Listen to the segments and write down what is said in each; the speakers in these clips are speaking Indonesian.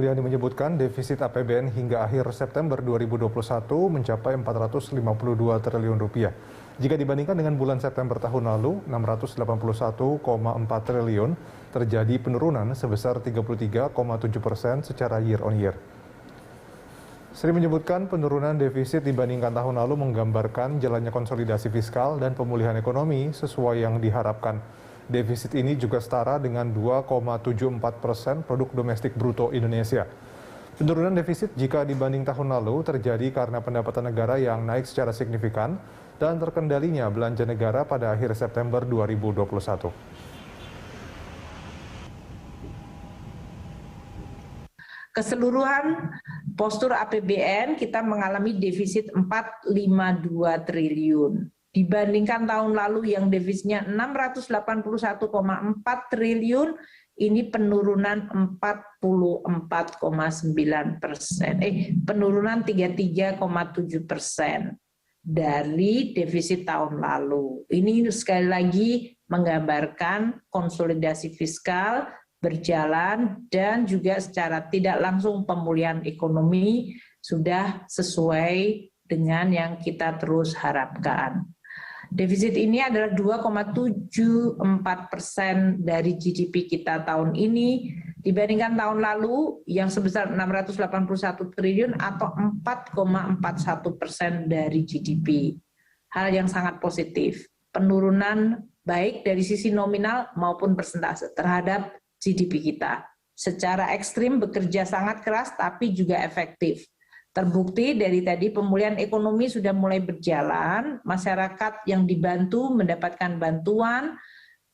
Mulyani menyebutkan defisit APBN hingga akhir September 2021 mencapai 452 triliun rupiah. Jika dibandingkan dengan bulan September tahun lalu, 681,4 triliun, terjadi penurunan sebesar 33,7% secara year on year. Sri menyebutkan penurunan defisit dibandingkan tahun lalu menggambarkan jalannya konsolidasi fiskal dan pemulihan ekonomi sesuai yang diharapkan. Defisit ini juga setara dengan 2,74% produk domestik bruto Indonesia. Penurunan defisit jika dibanding tahun lalu terjadi karena pendapatan negara yang naik secara signifikan dan terkendalinya belanja negara pada akhir September 2021. Keseluruhan postur APBN kita mengalami defisit 452 triliun. Dibandingkan tahun lalu yang defisitnya 681,4 triliun, ini penurunan 44,9%, penurunan 33,7% dari defisit tahun lalu. Ini sekali lagi menggambarkan konsolidasi fiskal berjalan dan juga secara tidak langsung pemulihan ekonomi sudah sesuai dengan yang kita terus harapkan. Defisit ini adalah 2,74% dari GDP kita tahun ini dibandingkan tahun lalu yang sebesar 681 triliun atau 4,41% dari GDP. Hal yang sangat positif, penurunan baik dari sisi nominal maupun persentase terhadap GDP kita. Secara ekstrim bekerja sangat keras tapi juga efektif. Terbukti dari tadi pemulihan ekonomi sudah mulai berjalan, masyarakat yang dibantu mendapatkan bantuan,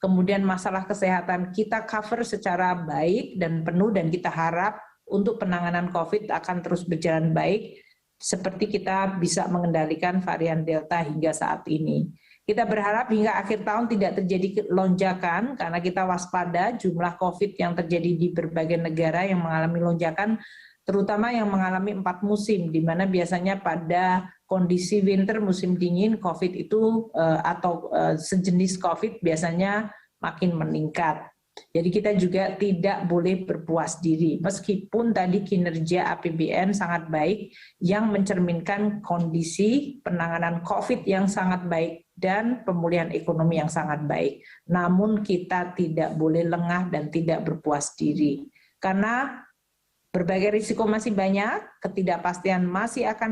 kemudian masalah kesehatan kita cover secara baik dan penuh dan kita harap untuk penanganan COVID akan terus berjalan baik seperti kita bisa mengendalikan varian Delta hingga saat ini. Kita berharap hingga akhir tahun tidak terjadi lonjakan karena kita waspada jumlah COVID yang terjadi di berbagai negara yang mengalami lonjakan, terutama yang mengalami 4 musim, di mana biasanya pada kondisi winter musim dingin COVID itu atau sejenis COVID biasanya makin meningkat. Jadi kita juga tidak boleh berpuas diri, meskipun tadi kinerja APBN sangat baik yang mencerminkan kondisi penanganan COVID yang sangat baik dan pemulihan ekonomi yang sangat baik. Namun kita tidak boleh lengah dan tidak berpuas diri, karena berbagai risiko masih banyak, ketidakpastian masih akan